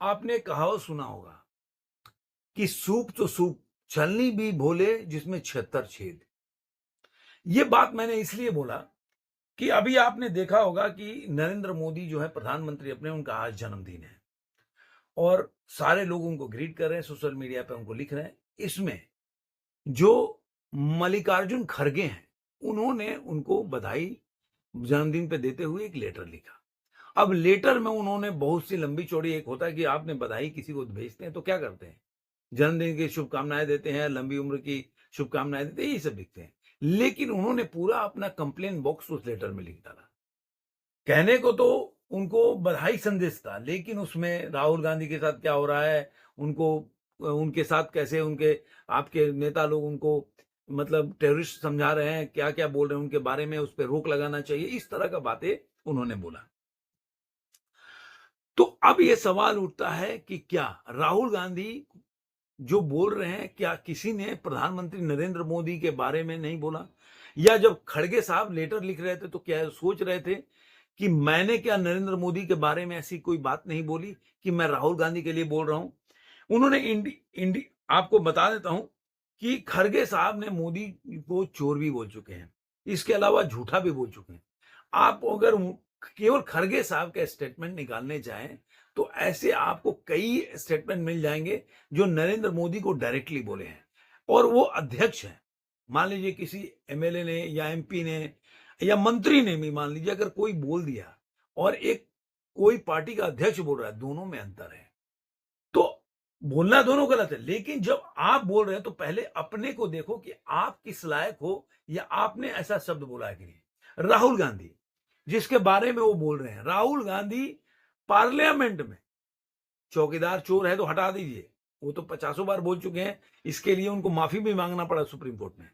आपने कहावत सुना होगा कि सूप तो सूप, छलनी भी भोले जिसमें 76 छेद। ये बात मैंने इसलिए बोला कि अभी आपने देखा होगा कि नरेंद्र मोदी जो है प्रधानमंत्री अपने, उनका आज जन्मदिन है और सारे लोग उनको ग्रीट कर रहे हैं, सोशल मीडिया पे उनको लिख रहे हैं। इसमें जो मल्लिकार्जुन खड़गे हैं, उन्होंने उनको बधाई जन्मदिन पे देते हुए एक लेटर लिखा। अब लेटर में उन्होंने बहुत सी लंबी चौड़ी, एक होता है कि आपने बधाई किसी को भेजते हैं तो क्या करते हैं, जन्मदिन की शुभकामनाएं देते हैं, लंबी उम्र की शुभकामनाएं देते हैं, यही सब लिखते हैं। लेकिन उन्होंने पूरा अपना कंप्लेन बॉक्स उस लेटर में लिख डाला। कहने को तो उनको बधाई संदेश था, लेकिन उसमें राहुल गांधी के साथ क्या हो रहा है, उनको उनके साथ कैसे उनके आपके नेता लोग उनको मतलब टेररिस्ट समझा रहे हैं, क्या-क्या बोल रहे हैं उनके बारे में, उस पे रोक लगाना चाहिए, इस तरह का बातें उन्होंने बोला। तो अब ये सवाल उठता है कि क्या राहुल गांधी जो बोल रहे हैं, क्या किसी ने प्रधानमंत्री नरेंद्र मोदी के बारे में नहीं बोला? या जब खड़गे साहब लेटर लिख रहे थे तो क्या सोच रहे थे कि मैंने क्या नरेंद्र मोदी के बारे में ऐसी कोई बात नहीं बोली कि मैं राहुल गांधी के लिए बोल रहा हूं? उन्होंने इंडी इंडी आपको बता देता हूं कि खड़गे साहब ने मोदी को चोर भी बोल चुके हैं, इसके अलावा झूठा भी बोल चुके हैं। आप अगर केवल खड़गे साहब का स्टेटमेंट निकालने जाएं तो ऐसे आपको कई स्टेटमेंट मिल जाएंगे जो नरेंद्र मोदी को डायरेक्टली बोले हैं, और वो अध्यक्ष हैं। मान लीजिए किसी एमएलए ने या एमपी ने या मंत्री ने भी मान लीजिए अगर कोई बोल दिया और एक कोई पार्टी का अध्यक्ष बोल रहा है, दोनों में अंतर है। तो बोलना दोनों गलत है, लेकिन जब आप बोल रहे हैं तो पहले अपने को देखो कि आप किस लायक हो, या आपने ऐसा शब्द बोला है कि नहीं। राहुल गांधी जिसके बारे में वो बोल रहे हैं, राहुल गांधी पार्लियामेंट में चौकीदार चोर है तो हटा दीजिए, वो तो पचासों बार बोल चुके हैं, इसके लिए उनको माफी भी मांगना पड़ा सुप्रीम कोर्ट में।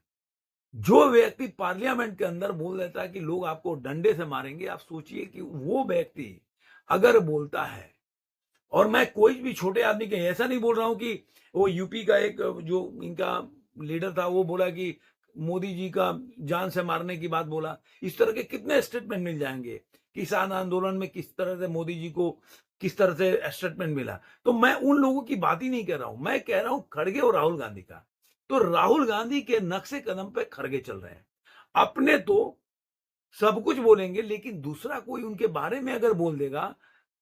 जो व्यक्ति पार्लियामेंट के अंदर बोल देता है कि लोग आपको डंडे से मारेंगे, आप सोचिए कि वो व्यक्ति अगर बोलता है, और मैं कोई भी छोटे आदमी के ऐसा नहीं बोल रहा हूं कि वो यूपी का एक जो इनका लीडर था वो बोला कि मोदी जी का जान से मारने की बात बोला। इस तरह के कितने स्टेटमेंट मिल जाएंगे। किसान आंदोलन में किस तरह से मोदी जी को किस तरह से स्टेटमेंट मिला। तो मैं उन लोगों की बात ही नहीं कर रहा हूं, मैं कह रहा हूं खड़गे और राहुल गांधी का। तो राहुल गांधी के नक्शे कदम पे खड़गे चल रहे हैं। अपने तो सब कुछ बोलेंगे, लेकिन दूसरा कोई उनके बारे में अगर बोल देगा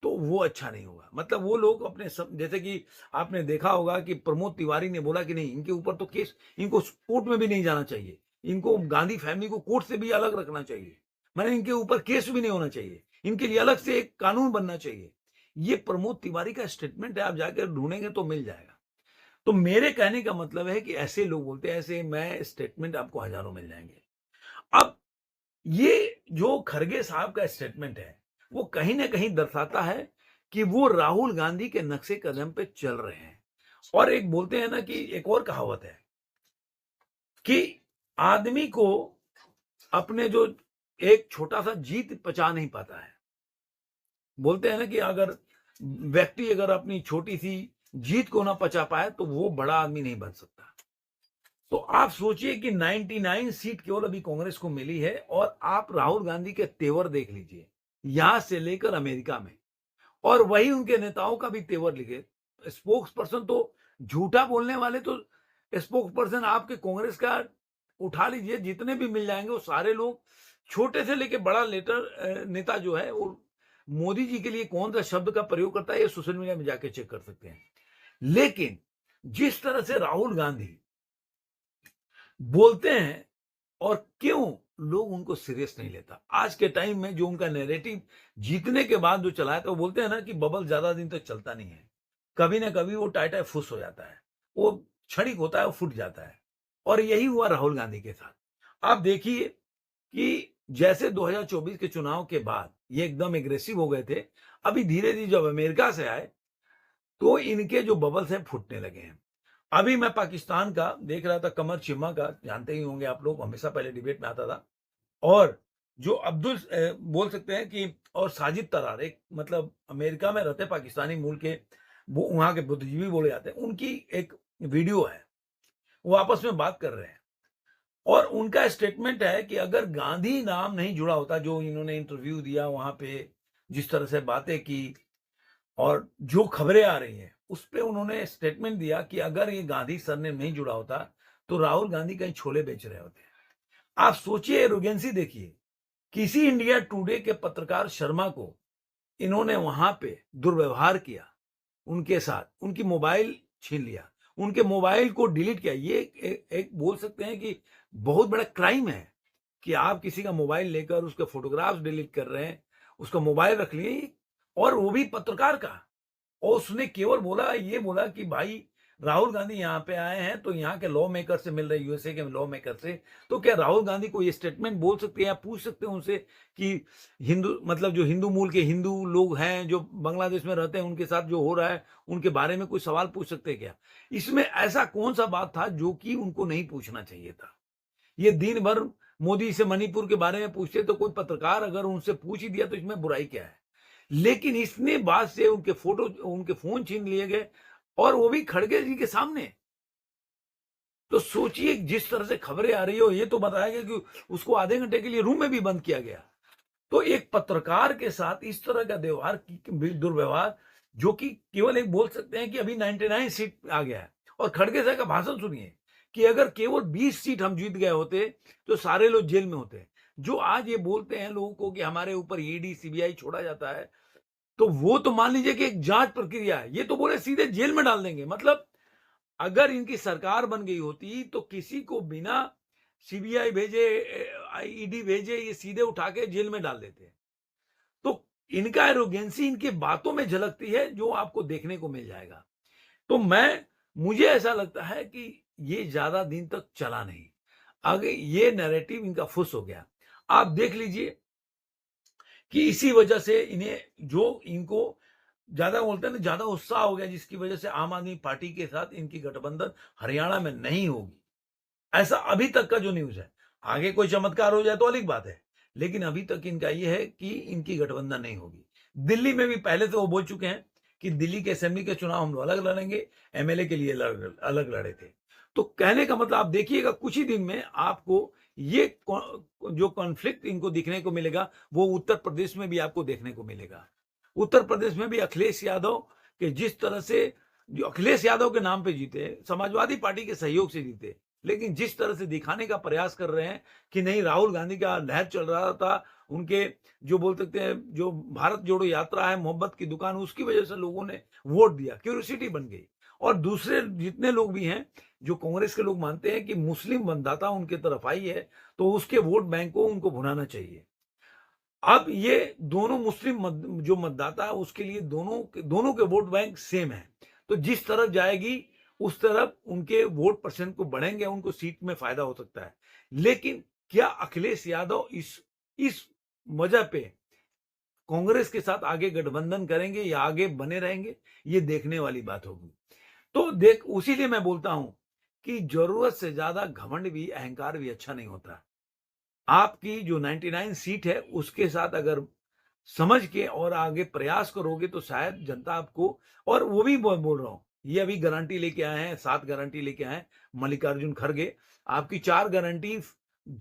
तो वो अच्छा नहीं होगा। मतलब वो लोग अपने सब, जैसे कि आपने देखा होगा कि प्रमोद तिवारी ने बोला कि नहीं, इनके ऊपर तो केस, इनको कोर्ट में भी नहीं जाना चाहिए, इनको गांधी फैमिली को कोर्ट से भी अलग रखना चाहिए, मैंने इनके ऊपर केस भी नहीं होना चाहिए, इनके लिए अलग से एक कानून बनना चाहिए। ये प्रमोद तिवारी का स्टेटमेंट है, आप जाकर ढूंढेंगे तो मिल जाएगा। तो मेरे कहने का मतलब है कि ऐसे लोग बोलते हैं, ऐसे मैं स्टेटमेंट आपको हजारों मिल जाएंगे। अब ये जो खड़गे साहब का स्टेटमेंट है, वो कहीं ना कहीं दर्शाता है कि वो राहुल गांधी के नक्शे कदम पे चल रहे हैं। और एक बोलते हैं ना कि एक और कहावत है कि आदमी को अपने जो एक छोटा सा जीत पचा नहीं पाता है। बोलते हैं ना कि अगर व्यक्ति अगर अपनी छोटी सी जीत को ना पचा पाए तो वो बड़ा आदमी नहीं बन सकता। तो आप सोचिए कि 99 सीट केवल अभी कांग्रेस को मिली है, और आप राहुल गांधी के तेवर देख लीजिए, यहां से लेकर अमेरिका में, और वही उनके नेताओं का भी तेवर लिखे। स्पोक्स पर्सन तो झूठा बोलने वाले तो स्पोक्स पर्सन आपके कांग्रेस का उठा लीजिए, जितने भी मिल जाएंगे वो सारे लोग छोटे से लेके बड़ा लेटर नेता जो है वो मोदी जी के लिए कौन सा शब्द का प्रयोग करता है, ये सोशल मीडिया में जाके चेक कर सकते हैं। लेकिन जिस तरह से राहुल गांधी बोलते हैं, और क्यों लोग उनको सीरियस नहीं लेता। आज के टाइम में जो उनका नैरेटिव जीतने के बाद जो चला है, तो बोलते हैं ना कि बबल ज्यादा दिन तक चलता नहीं है, कभी ना कभी वो टाइटा फुस हो जाता है, वो क्षणिक होता है, वो फूट जाता है। और यही हुआ राहुल गांधी के साथ। आप देखिए कि जैसे 2024 के चुनाव के बाद ये एकदम एग्रेसिव हो गए थे, अभी धीरे धीरे जब अमेरिका से आए तो इनके जो बबल्स हैं फूटने लगे हैं। अभी मैं पाकिस्तान का देख रहा था, कमर चिमा का जानते ही होंगे आप लोग, हमेशा पहले डिबेट में आता था। और जो बोल सकते हैं कि, और साजिद तरार, एक मतलब अमेरिका में रहते पाकिस्तानी मूल के, वो वहां के बुद्धिजीवी बोले जाते हैं, उनकी एक वीडियो है, वो आपस में बात कर रहे हैं। और उनका स्टेटमेंट है कि अगर गांधी नाम नहीं जुड़ा होता, जो इन्होंने इंटरव्यू दिया वहां पे, जिस तरह से बातें की, और जो खबरें आ रही हैं उस पे उन्होंने स्टेटमेंट दिया कि अगर ये गांधी सर ने नहीं जुड़ा होता तो राहुल गांधी कहीं छोले बेच रहे होते। आप सोचिए, एरोगेंसी देखिए। किसी इंडिया टुडे के पत्रकार शर्मा को इन्होंने वहां पे दुर्व्यवहार किया, उनके साथ उनकी मोबाइल छीन लिया, उनके मोबाइल को डिलीट किया। ये एक बोल सकते हैं कि बहुत बड़ा क्राइम है कि आप किसी का मोबाइल लेकर उसके फोटोग्राफ्स डिलीट कर रहे हैं, उसका मोबाइल रख लिए, और वो भी पत्रकार का। और उसने केवल बोला, ये बोला कि भाई राहुल गांधी यहाँ पे आए हैं तो यहाँ के लॉ मेकर से मिल रहे, यूएसए के लॉ मेकर से। तो क्या राहुल गांधी को ये स्टेटमेंट बोल सकते हैं या पूछ सकते हैं उनसे कि हिंदू, मतलब जो हिंदू मूल के हिंदू लोग हैं जो बांग्लादेश में रहते हैं उनके साथ जो हो रहा है उनके बारे में कोई सवाल पूछ सकते हैं क्या? इसमें ऐसा कौन सा बात था जो कि उनको नहीं पूछना चाहिए था? ये दिन भर मोदी से मणिपुर के बारे में पूछते तो कोई पत्रकार अगर उनसे पूछ ही दिया तो इसमें बुराई क्या है? लेकिन इसने बाद से उनके फोटो, उनके फोन छीन लिए गए, और वो भी खड़गे जी के सामने। तो सोचिए, जिस तरह से खबरें आ रही हो, ये तो बताया गया कि उसको आधे घंटे के लिए रूम में भी बंद किया गया। तो एक पत्रकार के साथ इस तरह का व्यवहार, दुर्व्यवहार, जो कि केवल एक बोल सकते हैं कि अभी 99 सीट आ गया है। और खड़गे साहब का भाषण सुनिए कि अगर केवल 20 सीट हम जीत गए होते तो सारे लोग जेल में होते। जो आज ये बोलते हैं लोगों को कि हमारे ऊपर ईडी सीबीआई छोड़ा जाता है, तो वो तो मान लीजिए कि एक जांच प्रक्रिया है, ये तो बोले सीधे जेल में डाल देंगे। मतलब अगर इनकी सरकार बन गई होती तो किसी को बिना सीबीआई भेजे, ईडी भेजे, ये सीधे उठा के जेल में डाल देते। तो इनका एरोगेंसी इनकी बातों में झलकती है, जो आपको देखने को मिल जाएगा। तो मुझे ऐसा लगता है कि ये ज्यादा दिन तक चला नहीं, आगे ये नैरेटिव इनका फुस हो गया। आप देख लीजिए कि इसी वजह से इन्हें, जो इनको ज्यादा बोलते हैं ना, ज्यादा उत्साह हो गया, जिसकी वजह से आम आदमी पार्टी के साथ इनकी गठबंधन हरियाणा में नहीं होगी। ऐसा अभी तक का जो न्यूज है, आगे कोई चमत्कार हो जाए तो अलग बात है, लेकिन अभी तक इनका ये है कि इनकी गठबंधन नहीं होगी। दिल्ली में भी पहले तो वो बोल चुके हैं कि दिल्ली के असेंबली के चुनाव हम अलग लड़ेंगे, एमएलए के लिए अलग लड़े थे। तो कहने का मतलब आप देखिएगा, कुछ ही दिन में आपको ये जो कॉन्फ्लिक्ट इनको दिखने को मिलेगा, वो उत्तर प्रदेश में भी आपको देखने को मिलेगा। उत्तर प्रदेश में भी अखिलेश यादव के जिस तरह से, जो अखिलेश यादव के नाम पे जीते, समाजवादी पार्टी के सहयोग से जीते, लेकिन जिस तरह से दिखाने का प्रयास कर रहे हैं कि नहीं, राहुल गांधी का लहर चल रहा था, उनके जो बोल सकते हैं, जो भारत जोड़ो यात्रा है, मोहब्बत की दुकान, उसकी वजह से लोगों ने वोट दिया, क्यूरियोसिटी बन गई। और दूसरे जितने लोग भी हैं, जो कांग्रेस के लोग मानते हैं कि मुस्लिम मतदाता उनके तरफ आई है, तो उसके वोट बैंक को उनको भुनाना चाहिए। अब ये दोनों मुस्लिम जो मतदाता है उसके लिए दोनों के वोट बैंक सेम है, तो जिस तरफ जाएगी उस तरफ उनके वोट परसेंट को बढ़ेंगे, उनको सीट में फायदा हो सकता है। लेकिन क्या अखिलेश यादव इस वजह पे कांग्रेस के साथ आगे गठबंधन करेंगे या आगे बने रहेंगे, ये देखने वाली बात होगी। तो उसीलिए मैं बोलता हूं कि जरूरत से ज्यादा घमंड भी, अहंकार भी अच्छा नहीं होता। आपकी जो 99 सीट है उसके साथ अगर समझ के और आगे प्रयास करोगे तो शायद जनता आपको, और वो भी बोल रहा हूं, ये अभी गारंटी लेके आए हैं, 7 गारंटी लेके आए हैं मल्लिकार्जुन खड़गे, आपकी 4 गारंटी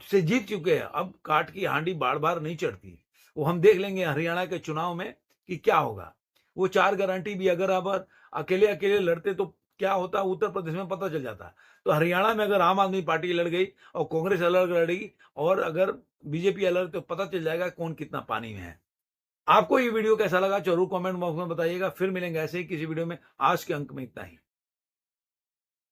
से जीत चुके हैं। अब काट की हांडी बार बार नहीं चढ़ती, वो हम देख लेंगे हरियाणा के चुनाव में कि क्या होगा। वो 4 गारंटी भी अगर आप अकेले अकेले लड़ते तो क्या होता, उत्तर प्रदेश में पता चल जाता। तो हरियाणा में अगर आम आदमी पार्टी लड़ गई और कांग्रेस अलग लड़ेगी और अगर बीजेपी अलग, तो पता चल जाएगा कौन कितना पानी में है। आपको ये वीडियो कैसा लगा जरूर कमेंट बॉक्स में बताइएगा। फिर मिलेंगे ऐसे ही किसी वीडियो में। आज के अंक में इतना ही।